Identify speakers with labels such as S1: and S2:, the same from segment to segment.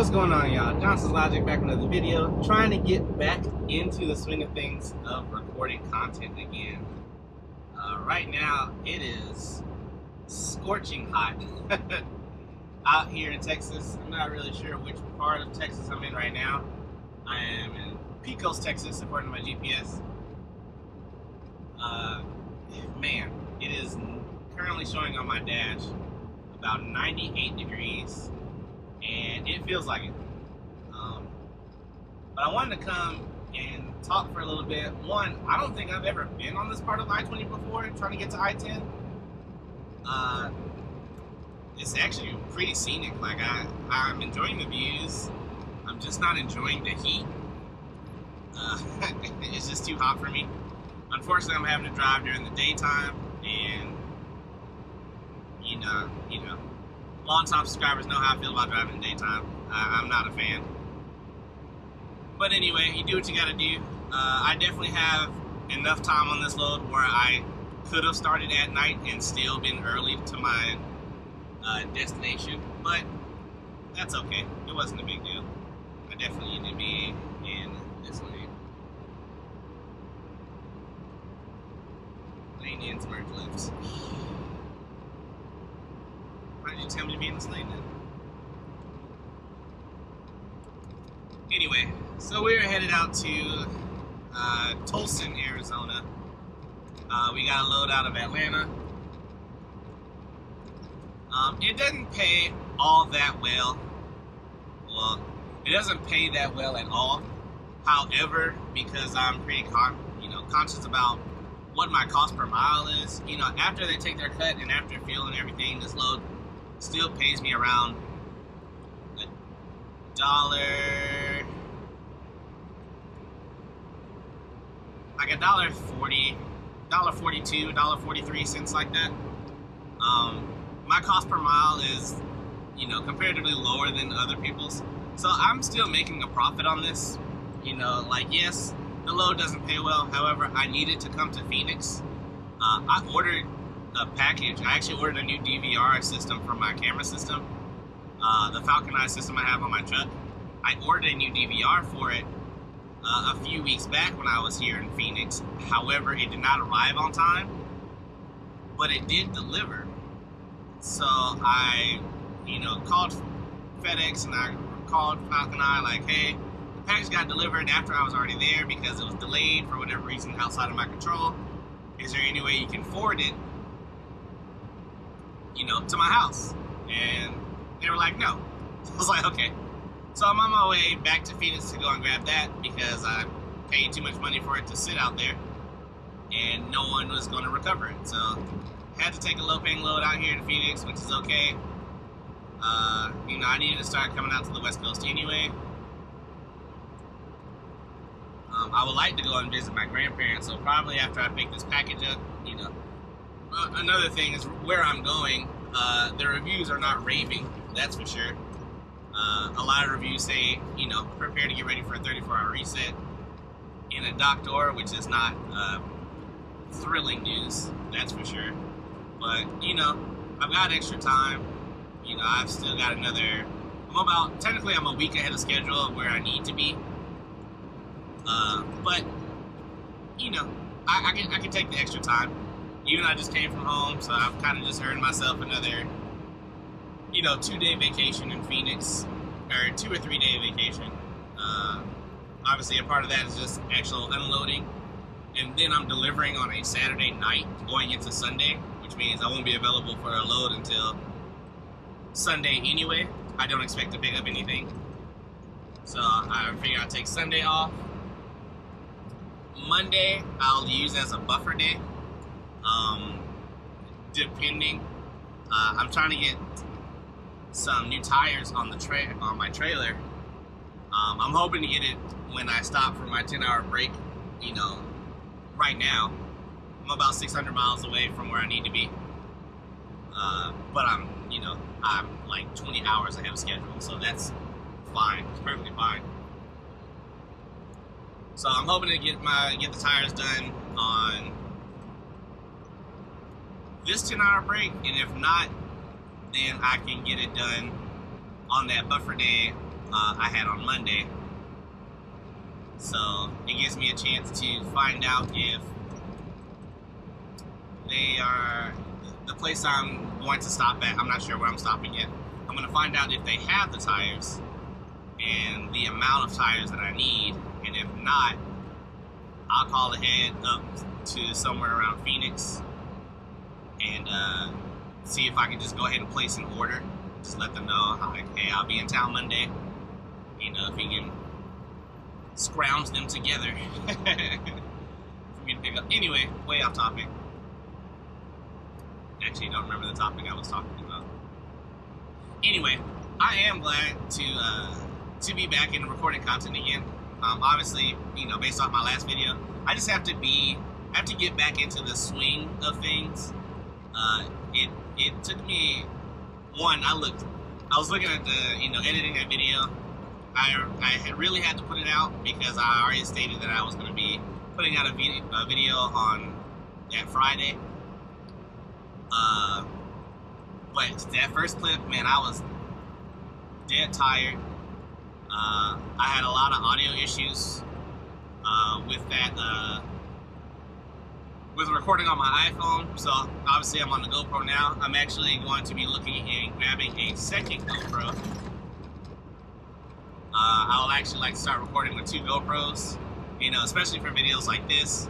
S1: What's going on, y'all? Johnson's Logic back with another video, trying to get back into the swing of things of recording content again. Right now, it is scorching hot out here in Texas. I'm not really sure which part of Texas I'm in right now. I am in Pecos, Texas, according to my GPS. Man, it is currently showing on my dash about 98 degrees. And it feels like it. But I wanted to come and talk for a little bit. One, I don't think I've ever been on this part of I-20 before, trying to get to I-10. It's actually pretty scenic. Like, I'm enjoying the views. I'm just not enjoying the heat. It's just too hot for me. Unfortunately, I'm having to drive during the daytime, and you know, long-time subscribers know how I feel about driving in the daytime. I'm not a fan. But anyway, you do what you gotta do. I definitely have enough time on this load where I could have started at night and still been early to my destination. But that's okay. It wasn't a big deal. I definitely need to be in this lane. Lane ins, merge lifts. Why did you tell me to be in this lane then? Anyway, so we're headed out to Tulsa, Arizona. We got a load out of Atlanta. It doesn't pay all that well. Well, it doesn't pay that well at all. However, because I'm pretty conscious about what my cost per mile is, after they take their cut and after fuel and everything, this load still pays me around $1.40, $1.42, $1.43, cents like that. My cost per mile is, comparatively lower than other people's. So I'm still making a profit on this. Yes, the load doesn't pay well. However, I need it to come to Phoenix. I ordered a package. I actually ordered a new DVR system for my camera system. The Falcon Eye system I have on my truck. I ordered a new DVR for it a few weeks back when I was here in Phoenix. However, it did not arrive on time, but it did deliver. So I, called FedEx and I called Falcon Eye like, hey, the package got delivered after I was already there because it was delayed for whatever reason outside of my control. Is there any way you can forward it, to my house? And they were like, no. I was like, okay. So I'm on my way back to Phoenix to go and grab that because I paid too much money for it to sit out there and no one was going to recover it. So I had to take a low-paying load out here in Phoenix, which is okay. I needed to start coming out to the West Coast anyway. I would like to go and visit my grandparents, so probably after I pick this package up, another thing is where I'm going, the reviews are not raving, that's for sure. A lot of reviews say, prepare to get ready for a 34-hour reset in a dock door, which is not thrilling news, that's for sure. But, I've got extra time. I've still got technically I'm a week ahead of schedule of where I need to be. But, I can take the extra time. Even I just came from home, so I've kind of just earned myself another, 2-day vacation in Phoenix, or 2 or 3 day vacation. Obviously a part of that is just actual unloading. And then I'm delivering on a Saturday night going into Sunday, which means I won't be available for a load until Sunday anyway. I don't expect to pick up anything. So I figure I'll take Sunday off. Monday I'll use as a buffer day. Depending. I'm trying to get some new tires on my trailer. I'm hoping to get it when I stop for my 10-hour break. Right now I'm about 600 miles away from where I need to be. But I'm like 20 hours ahead of schedule, so that's fine. It's perfectly fine. So I'm hoping to get the tires done on this 10-hour break, and if not, then I can get it done on that buffer day I had on Monday. So it gives me a chance to find out if they are the place I'm going to stop at. I'm not sure where I'm stopping yet. I'm going to find out if they have the tires and the amount of tires that I need, and if not, I'll call ahead up to somewhere around Phoenix and see if I can just go ahead and place an order. Just let them know, like, hey, I'll be in town Monday. You know, if you can scrounge them together for me to pick up. Anyway, way off topic. Actually, don't remember the topic I was talking about. Anyway, I am glad to be back in recording content again. Obviously, you know, based off my last video, I just have to get back into the swing of things. It took me I was looking at the, you know, editing that video. I had really had to put it out because I already stated that I was going to be putting out a video on that Friday. But that first clip, man, I was dead tired. I had a lot of audio issues with that, with recording on my iPhone. So obviously I'm on the GoPro now. I'm actually going to be looking and grabbing a second GoPro. I will actually like to start recording with 2 GoPros, you know, especially for videos like this.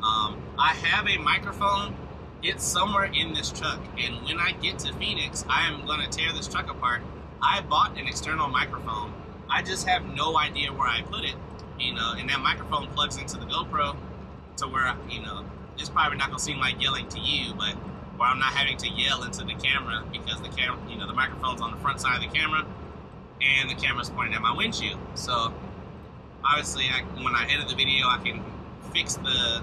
S1: I have a microphone. It's somewhere in this truck, and when I get to Phoenix, I am going to tear this truck apart. I bought an external microphone. I just have no idea where I put it, you know, and that microphone plugs into the GoPro to where, you know, it's probably not going to seem like yelling to you, but where I'm not having to yell into the camera because the camera, you know, the microphone's on the front side of the camera and the camera's pointing at my windshield. So obviously when I edit the video, I can fix the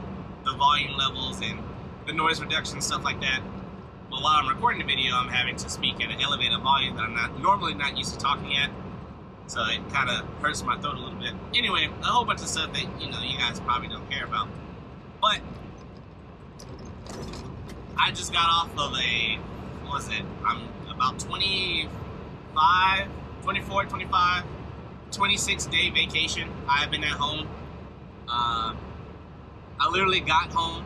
S1: volume levels and the noise reduction, stuff like that. But while I'm recording the video, I'm having to speak at an elevated volume that I'm normally not used to talking at. So it kind of hurts my throat a little bit. Anyway, a whole bunch of stuff that, you know, you guys probably don't care about. But I just got off of I'm about 26 day vacation. I've been at home. I literally got home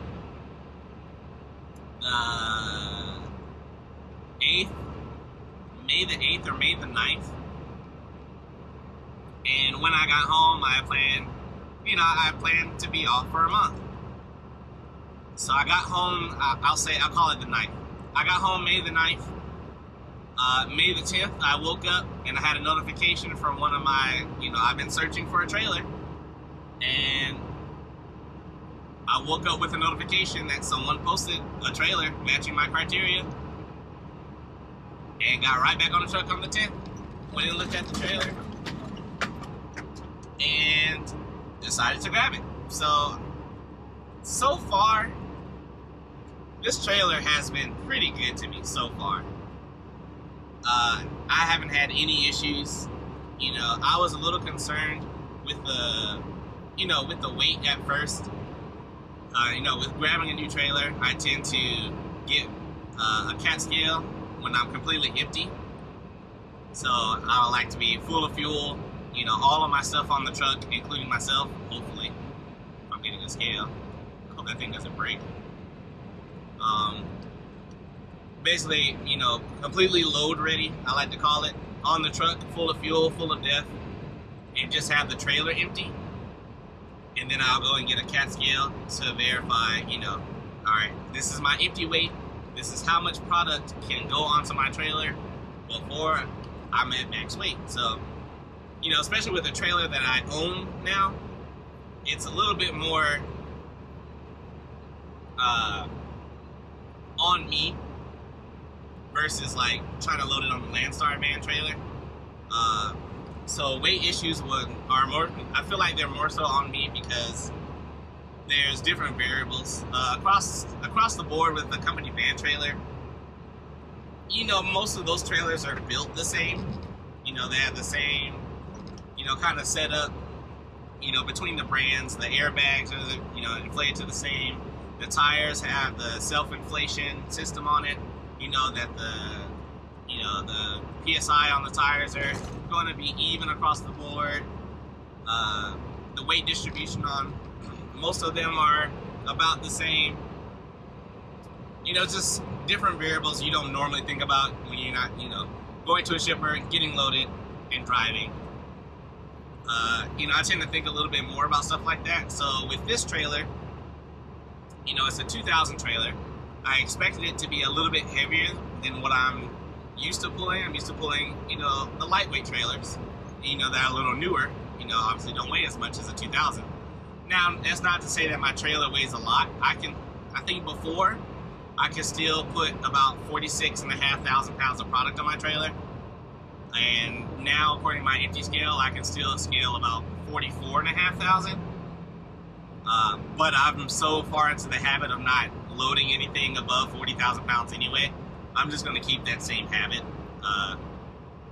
S1: May the 8th or May the 9th. And when I got home, I planned to be off for a month. So I got home, I'll call it the 9th. I got home May the 9th. May the 10th, I woke up and I had a notification from one of my, you know, I've been searching for a trailer. And I woke up with a notification that someone posted a trailer matching my criteria, and got right back on the truck on the 10th. Went and looked at the trailer and decided to grab it. So far, this trailer has been pretty good to me so far. I haven't had any issues. You know, I was a little concerned with the weight at first. You know, with grabbing a new trailer, I tend to get a cat scale when I'm completely empty. So I like to be full of fuel, you know, all of my stuff on the truck, including myself, hopefully, if I'm getting a scale. I hope that thing doesn't break. Basically, you know, completely load ready, I like to call it, on the truck, full of fuel, full of death, and just have the trailer empty. And then I'll go and get a cat scale to verify, you know, all right, this is my empty weight. This is how much product can go onto my trailer before I'm at max weight. So, you know, especially with a trailer that I own now, it's a little bit more on me versus like trying to load it on the Landstar van trailer. So weight issues are more, I feel like they're more so on me because there's different variables across the board with the company van trailer. You know, most of those trailers are built the same. You know, they have the same, you know, kind of setup, you know, between the brands. The airbags are, you know, inflated to the same. The tires have the self-inflation system on it. You know, that know, the PSI on the tires are going to be even across the board. The weight distribution on most of them are about the same. You know, just different variables you don't normally think about when you're not, you know, going to a shipper, getting loaded, and driving. You know, I tend to think a little bit more about stuff like that. So with this trailer, you know, it's a 2000 trailer. I expected it to be a little bit heavier than what I'm used to pulling. I'm used to pulling, you know, the lightweight trailers, you know, that are a little newer, you know, obviously don't weigh as much as a 2000. Now, that's not to say that my trailer weighs a lot. I think before, I could still put about 46,500 pounds of product on my trailer. And now, according to my empty scale, I can still scale about 44,500. But I'm so far into the habit of not loading anything above 40,000 pounds anyway. I'm just going to keep that same habit.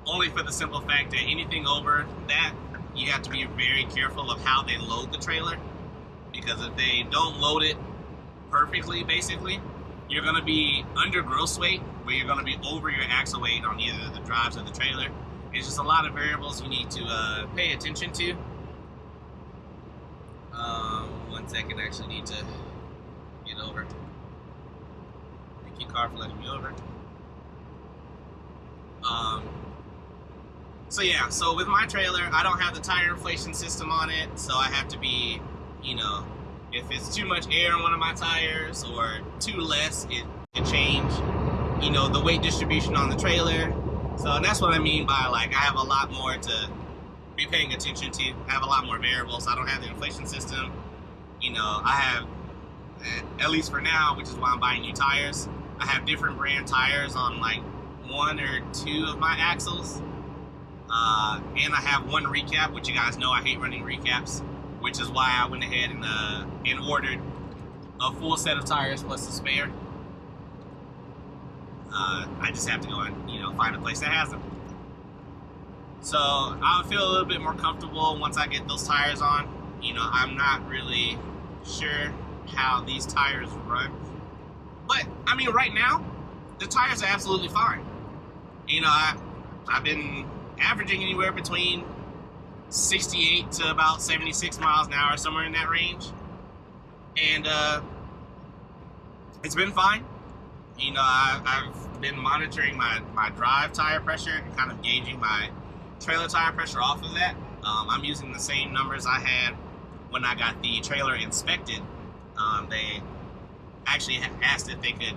S1: Only for the simple fact that anything over that, you have to be very careful of how they load the trailer. Because if they don't load it perfectly, basically, you're going to be under gross weight, where you're going to be over your axle weight on either the drives or the trailer. It's just a lot of variables you need to pay attention to. 1 second, I actually need to get over. Thank you, car, for letting me over. So yeah, so with my trailer, I don't have the tire inflation system on it, so I have to be, you know, if it's too much air in one of my tires or too less, it can change, you know, the weight distribution on the trailer. So that's what I mean by, like, I have a lot more to be paying attention to. I have a lot more variables. I don't have the inflation system. You know, I have, at least for now, which is why I'm buying new tires, I have different brand tires on like 1 or 2 of my axles. And I have one recap, which you guys know I hate running recaps, which is why I went ahead and ordered a full set of tires plus a spare. I just have to go and, you know, find a place that has them. So I'll feel a little bit more comfortable once I get those tires on. You know, I'm not really sure how these tires run. But, I mean, right now, the tires are absolutely fine. You know, I've been averaging anywhere between 68 to about 76 miles an hour, somewhere in that range. And it's been fine. You know, I've been monitoring my drive tire pressure and kind of gauging my trailer tire pressure off of that. I'm using the same numbers I had when I got the trailer inspected. They actually asked if they could,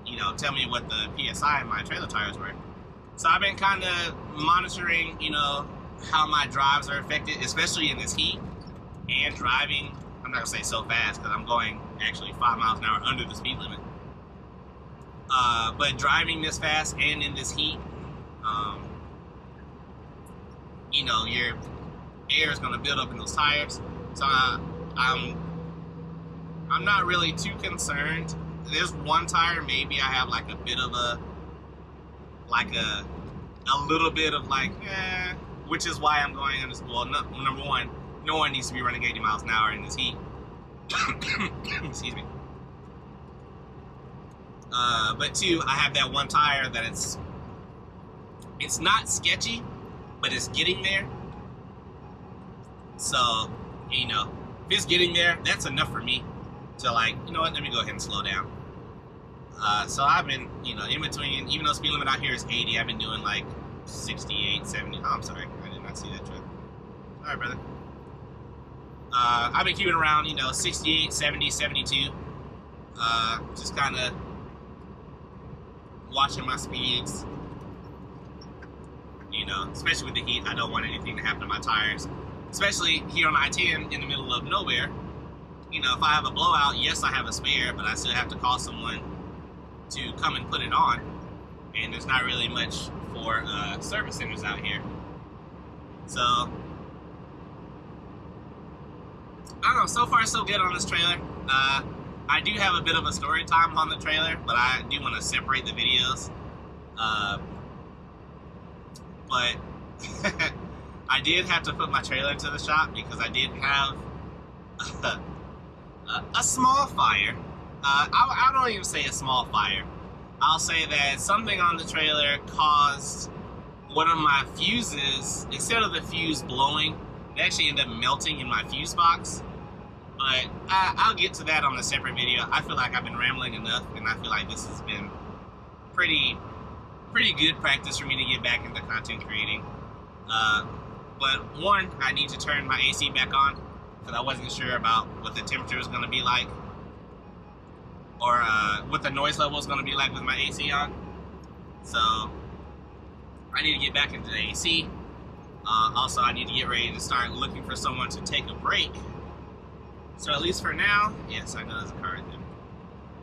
S1: you know, tell me what the PSI in my trailer tires were. So I've been kind of monitoring, you know, how my drives are affected, especially in this heat, and driving, I'm not going to say so fast because I'm going actually 5 miles an hour under the speed limit. But driving this fast and in this heat, you know, your air is going to build up in those tires. So I'm not really too concerned. There's one tire, maybe I have like a bit of a little bit of like, which is why I'm going on this. Well, number one, no one needs to be running 80 miles an hour in this heat. Excuse me. But 2, I have that one tire that it's not sketchy, but it's getting there. So, you know, if it's getting there, that's enough for me to, like, you know what, let me go ahead and slow down. So I've been, you know, in between, even though speed limit out here is 80, I've been doing like 68, 70. Oh, I'm sorry, I did not see that truck. All right, brother. I've been keeping around, you know, 68, 70, 72. Just kind of watching my speeds. You know, especially with the heat, I don't want anything to happen to my tires. Especially here on I-10 in the middle of nowhere. You know, if I have a blowout, yes, I have a spare, but I still have to call someone to come and put it on. And there's not really much for service centers out here. So, I don't know, so far so good on this trailer. I do have a bit of a story time on the trailer, but I do want to separate the videos. But I did have to put my trailer into the shop because I did have a small fire. I don't even say a small fire. I'll say that something on the trailer caused one of my fuses, instead of the fuse blowing, it actually ended up melting in my fuse box. But I'll get to that on a separate video. I feel like I've been rambling enough, and I feel like this has been pretty good practice for me to get back into content creating. But one, I need to turn my AC back on because I wasn't sure about what the temperature was going to be like, or what the noise level is going to be like with my AC on. So I need to get back into the AC. Also, I need to get ready to start looking for someone to take a break. So at least for now, yes, I know there's a car right there.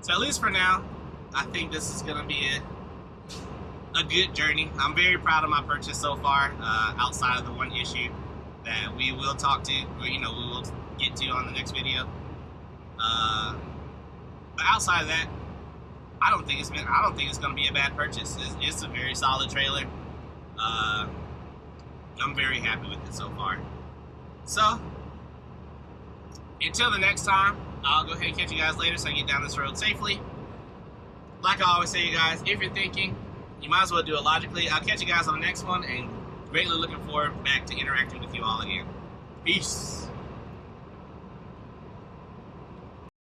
S1: So at least for now, I think this is going to be a good journey. I'm very proud of my purchase so far, outside of the one issue that we will talk to, or we will get to on the next video. But outside of that, I don't think it's going to be a bad purchase. It's a very solid trailer. I'm very happy with it so far. So until the next time, I'll go ahead and catch you guys later so I can get down this road safely. Like I always say, you guys, if you're thinking, you might as well do it logically. I'll catch you guys on the next one, and greatly looking forward back to interacting with you all again. Peace.